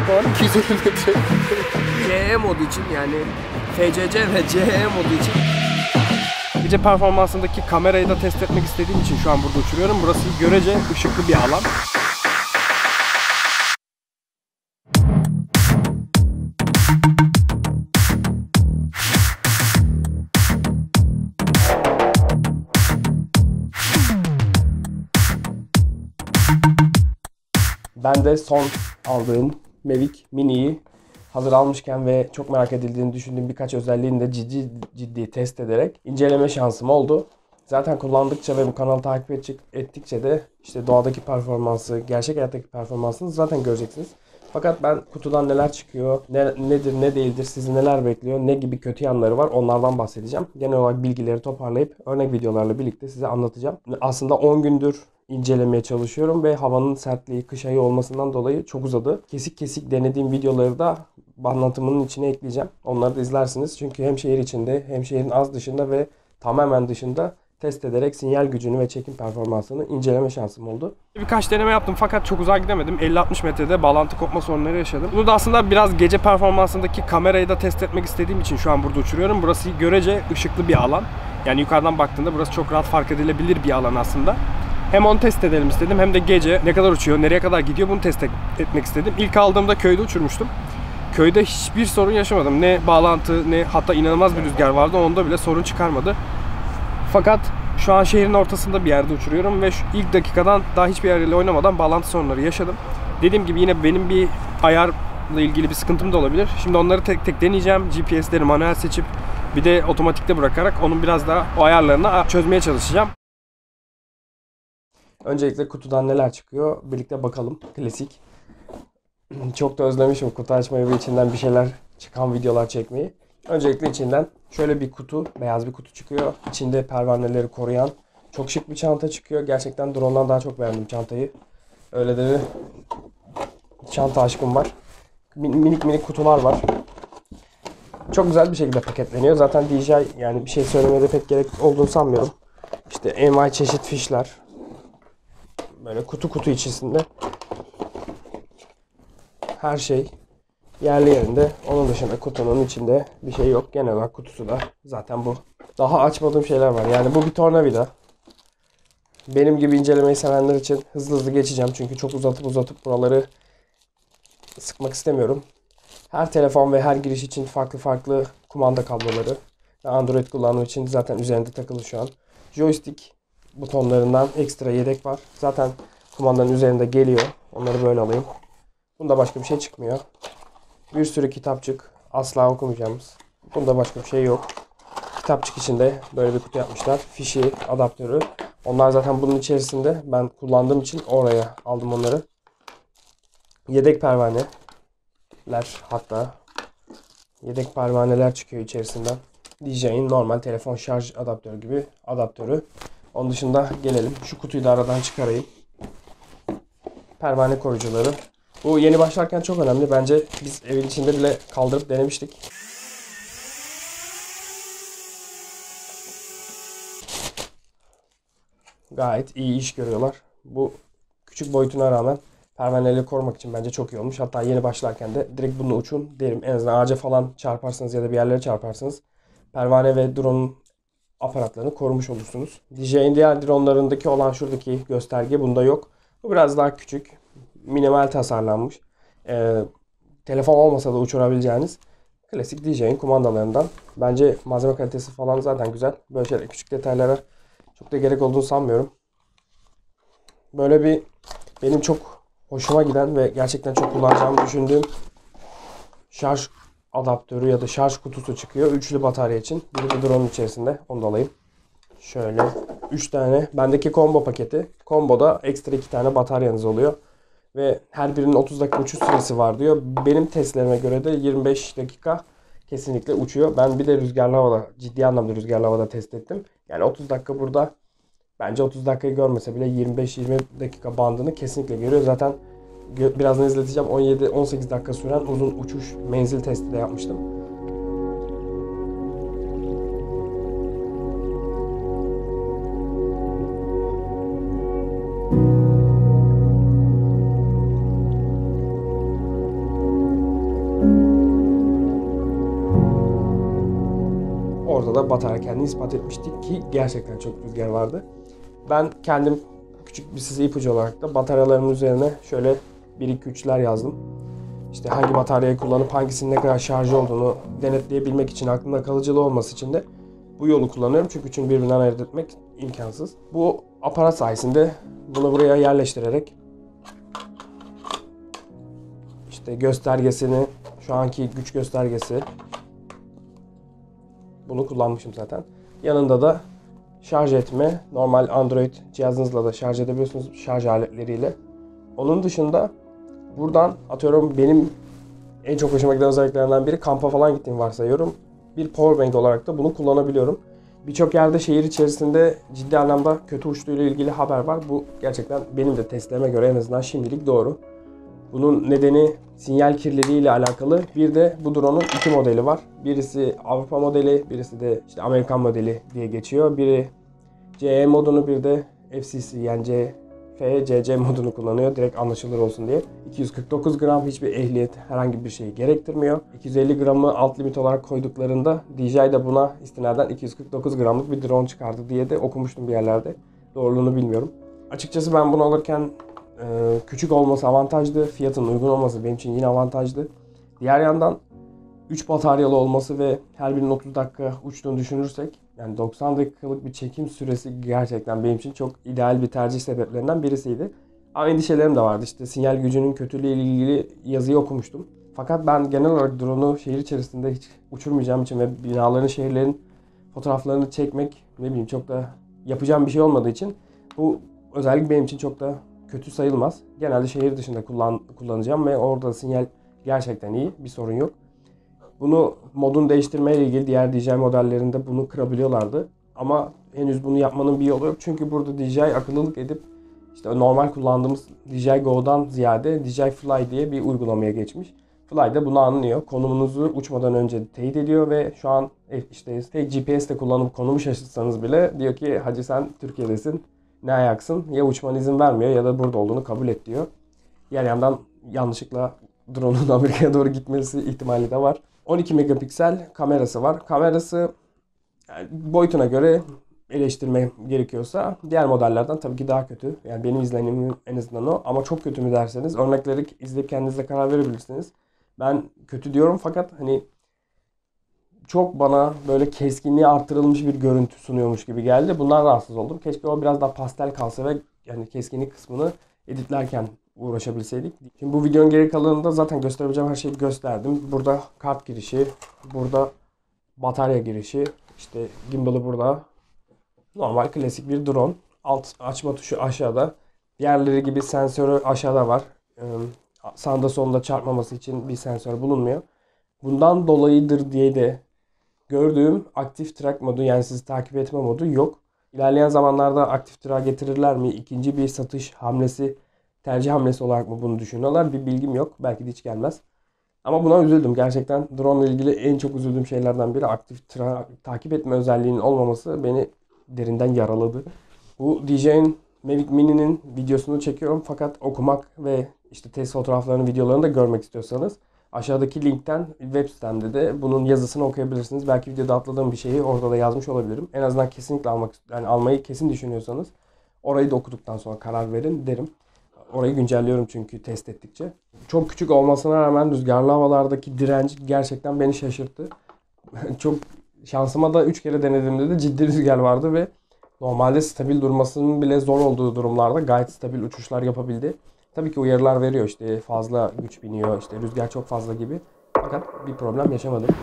puan 250 metre. CE modu için yani FCC ve CE modu için. Gece performansındaki kamerayı da test etmek istediğim için şu an burada uçuruyorum. Burası görece ışıklı bir alan. Ben de son aldığım Mavic Mini'yi hazır almışken ve çok merak edildiğini düşündüğüm birkaç özelliğini de ciddi test ederek inceleme şansım oldu. Zaten kullandıkça ve bu kanalı takip ettikçe de işte doğadaki performansı, gerçek hayattaki performansını zaten göreceksiniz. Fakat ben kutudan neler çıkıyor, nedir ne değildir, sizi neler bekliyor, ne gibi kötü yanları var onlardan bahsedeceğim. Genel olarak bilgileri toparlayıp örnek videolarla birlikte size anlatacağım. Aslında 10 gündür incelemeye çalışıyorum ve havanın sertliği, kış ayı olmasından dolayı çok uzadı. Kesik kesik denediğim videoları da anlatımının içine ekleyeceğim. Onları da izlersiniz. Çünkü hem şehir içinde hem şehrin az dışında ve tamamen dışında test ederek sinyal gücünü ve çekim performansını inceleme şansım oldu. Birkaç deneme yaptım fakat çok uzağa gidemedim. 50-60 metrede bağlantı kopma sorunları yaşadım. Bunu da aslında biraz gece performansındaki kamerayı da test etmek istediğim için şu an burada uçuruyorum. Burası görece ışıklı bir alan. Yani yukarıdan baktığında burası çok rahat fark edilebilir bir alan aslında. Hem onu test edelim istedim hem de gece ne kadar uçuyor, nereye kadar gidiyor bunu test etmek istedim. İlk aldığımda köyde uçurmuştum. Köyde hiçbir sorun yaşamadım. Ne bağlantı ne hatta inanılmaz bir rüzgar vardı. Onda bile sorun çıkarmadı. Fakat şu an şehrin ortasında bir yerde uçuruyorum ve şu ilk dakikadan daha hiçbir yerle oynamadan bağlantı sorunları yaşadım. Dediğim gibi yine benim bir ayarla ilgili bir sıkıntım da olabilir. Şimdi onları tek tek deneyeceğim. GPS'leri manuel seçip bir de otomatikte bırakarak onun biraz daha o ayarlarını çözmeye çalışacağım. Öncelikle kutudan neler çıkıyor birlikte bakalım. Klasik. Çok da özlemişim kutu açmayı ve içinden bir şeyler çıkan videolar çekmeyi. Öncelikle içinden şöyle bir kutu, beyaz bir kutu çıkıyor. İçinde pervaneleri koruyan çok şık bir çanta çıkıyor. Gerçekten drone'dan daha çok beğendim çantayı. Öyle de bir çanta aşkım var. Minik minik kutular var. Çok güzel bir şekilde paketleniyor. Zaten DJI yani bir şey söylemede pek gerek olduğunu sanmıyorum. İşte envai çeşit fişler. Böyle kutu içerisinde. Her şey yerli yerinde. Onun dışında kutunun içinde bir şey yok. Genel olarak kutusu da zaten bu. Daha açmadığım şeyler var. Yani bu bir tornavida. Benim gibi incelemeyi sevenler için hızlı geçeceğim. Çünkü çok uzatıp buraları sıkmak istemiyorum. Her telefon ve her giriş için farklı kumanda kabloları. Android kullanım için zaten üzerinde takılı şu an. Joystick butonlarından ekstra yedek var. Zaten kumandanın üzerinde geliyor. Onları böyle alayım. Bunda başka bir şey çıkmıyor. Bir sürü kitapçık. Asla okumayacağımız. Bunda başka bir şey yok. Kitapçık içinde böyle bir kutu yapmışlar. Fişi, adaptörü. Onlar zaten bunun içerisinde. Ben kullandığım için oraya aldım onları. Yedek pervaneler hatta. Yedek pervaneler çıkıyor içerisinden. DJI'nin normal telefon şarj adaptörü gibi adaptörü. Onun dışında gelelim. Şu kutuyu da aradan çıkarayım. Pervane koruyucuları. Bu yeni başlarken çok önemli. Bence biz evin içinde bile kaldırıp denemiştik. Gayet iyi iş görüyorlar. Bu küçük boyutuna rağmen pervaneleri korumak için bence çok iyi olmuş. Hatta yeni başlarken de direkt bununla uçun derim. En azından ağaca falan çarparsınız ya da bir yerlere çarparsınız. Pervane ve drone'un aparatlarını korumuş olursunuz. DJI'nin diğer drone'larındaki olan şuradaki gösterge bunda yok. Bu biraz daha küçük. Minimal tasarlanmış. Telefon olmasa da uçurabileceğiniz klasik DJI'nin kumandalarından. Bence malzeme kalitesi falan zaten güzel. Böyle şeyler, küçük detaylara çok da gerek olduğunu sanmıyorum. Böyle bir benim çok hoşuma giden ve gerçekten çok kullanacağımı düşündüğüm şarj adaptörü ya da şarj kutusu çıkıyor. Üçlü batarya için. Biri de drone'un içerisinde. Onu da alayım. Şöyle 3 tane. Bendeki combo paketi. Combo'da ekstra 2 tane bataryanız oluyor. Ve her birinin 30 dakika uçuş süresi var diyor. Benim testlerime göre de 25 dakika kesinlikle uçuyor. Ben bir de rüzgarlı havada, ciddi anlamda rüzgarlı havada test ettim. Yani 30 dakika burada bence 30 dakikayı görmese bile 25-20 dakika bandını kesinlikle görüyor. Zaten birazdan izleteceğim. 17-18 dakika süren uzun uçuş menzil testi de yapmıştım. da batarya kendini ispat etmiştik ki gerçekten çok rüzgar vardı. Ben kendim küçük bir size ipucu olarak da bataryalarımın üzerine şöyle 1-2-3'ler yazdım. İşte hangi bataryayı kullanıp hangisinin ne kadar şarj olduğunu denetleyebilmek için, aklımda kalıcılığı olması için de bu yolu kullanıyorum. Çünkü üçünü birbirinden ayırt etmek imkansız. Bu aparat sayesinde bunu buraya yerleştirerek işte göstergesini, şu anki güç göstergesi, bunu kullanmışım zaten. Yanında da şarj etme, normal Android cihazınızla da şarj edebiliyorsunuz şarj aletleriyle. Onun dışında buradan atıyorum benim en çok hoşuma giden özelliklerinden biri, kampa falan gittiğimi varsayıyorum. Bir powerbank olarak da bunu kullanabiliyorum. Birçok yerde şehir içerisinde ciddi anlamda kötü uçtuğuyla ilgili haber var. Bu gerçekten benim de testlerime göre en azından şimdilik doğru. Bunun nedeni sinyal kirliliği ile alakalı. Bir de bu drone'un iki modeli var. Birisi Avrupa modeli, birisi de işte Amerikan modeli diye geçiyor. Biri CE modunu, bir de FCC yani FCC modunu kullanıyor. Direkt anlaşılır olsun diye. 249 gram, hiçbir ehliyet, herhangi bir şeyi gerektirmiyor. 250 gramı alt limit olarak koyduklarında DJI de buna istinaden 249 gramlık bir drone çıkardı diye de okumuştum bir yerlerde. Doğruluğunu bilmiyorum. Açıkçası ben bunu alırken küçük olması avantajlı, fiyatın uygun olması benim için yine avantajlı. Diğer yandan 3 bataryalı olması ve her birinin 30 dakika uçtuğunu düşünürsek, yani 90 dakikalık bir çekim süresi gerçekten benim için çok ideal bir tercih sebeplerinden birisiydi. Ama endişelerim de vardı. İşte sinyal gücünün kötülüğü ile ilgili yazıyı okumuştum. Fakat ben genel olarak drone'u şehir içerisinde hiç uçurmayacağım için ve binaların, şehirlerin fotoğraflarını çekmek, ne bileyim, çok da yapacağım bir şey olmadığı için bu özellik benim için çok da kötü sayılmaz. Genelde şehir dışında kullanacağım ve orada sinyal gerçekten iyi. Bir sorun yok. Bunu modunu değiştirmeyle ilgili diğer DJI modellerinde bunu kırabiliyorlardı. Ama henüz bunu yapmanın bir yolu yok. Çünkü burada DJI akıllılık edip işte normal kullandığımız DJI Go'dan ziyade DJI Fly diye bir uygulamaya geçmiş. Fly de bunu anlıyor. Konumunuzu uçmadan önce teyit ediyor ve şu an işte GPS de kullanıp konumu şaşırtsanız bile diyor ki hacı sen Türkiye'desin, ne ayaksın, ya uçman izin vermiyor ya da burada olduğunu kabul et diyor. Diğer yandan yanlışlıkla drone'un Amerika'ya doğru gitmesi ihtimali de var. 12 megapiksel kamerası var. Kamerası yani boyutuna göre eleştirme gerekiyorsa diğer modellerden tabii ki daha kötü. Yani benim izlenimim en azından o. Ama çok kötü mü derseniz örnekleri izleyip kendinize karar verebilirsiniz. Ben kötü diyorum fakat hani çok bana böyle keskinliği arttırılmış bir görüntü sunuyormuş gibi geldi. Bundan rahatsız oldum. Keşke o biraz daha pastel kalsa ve yani keskinlik kısmını editlerken uğraşabilseydik. Şimdi bu videonun geri kalanında zaten gösterebileceğim her şeyi gösterdim. Burada kart girişi, burada batarya girişi, işte gimbal'ı burada. Normal klasik bir drone. Alt açma tuşu aşağıda. Diğerleri gibi sensörü aşağıda var. Sağında solunda çarpmaması için bir sensör bulunmuyor. Bundan dolayıdır diye de gördüğüm aktif track modu, yani sizi takip etme modu yok. İlerleyen zamanlarda aktif track getirirler mi? İkinci bir satış hamlesi, tercih hamlesi olarak mı bunu düşünüyorlar? Bir bilgim yok. Belki de hiç gelmez. Ama buna üzüldüm. Gerçekten drone ile ilgili en çok üzüldüğüm şeylerden biri aktif takip etme özelliğinin olmaması beni derinden yaraladı. Bu DJI'nin Mavic Mini'nin videosunu çekiyorum fakat okumak ve işte test fotoğraflarını, videolarını da görmek istiyorsanız aşağıdaki linkten web sitemde de bunun yazısını okuyabilirsiniz. Belki videoda atladığım bir şeyi orada da yazmış olabilirim. En azından kesinlikle almayı kesin düşünüyorsanız orayı da okuduktan sonra karar verin derim. Orayı güncelliyorum çünkü test ettikçe. Çok küçük olmasına rağmen rüzgarlı havalardaki direnci gerçekten beni şaşırttı. Çok şansıma da 3 kere denediğimde de ciddi rüzgar vardı ve normalde stabil durmasının bile zor olduğu durumlarda gayet stabil uçuşlar yapabildi. Tabii ki uyarılar veriyor, işte fazla güç biniyor, işte rüzgar çok fazla gibi. Fakat bir problem yaşamadım.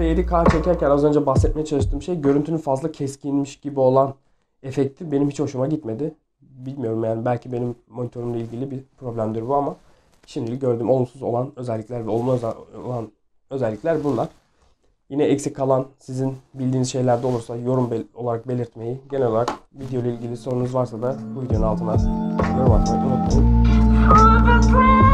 7K çekerken az önce bahsetmeye çalıştığım şey, görüntünün fazla keskinmiş gibi olan efekti benim hiç hoşuma gitmedi. Bilmiyorum yani, belki benim monitörümle ilgili bir problemdir bu ama şimdilik gördüğüm olumsuz olan özellikler ve olumlu olan özellikler bunlar. Yine eksik kalan sizin bildiğiniz şeyler de olursa yorum olarak belirtmeyi, genel olarak video ile ilgili sorunuz varsa da bu videonun altına yorum atmayı unutmayın.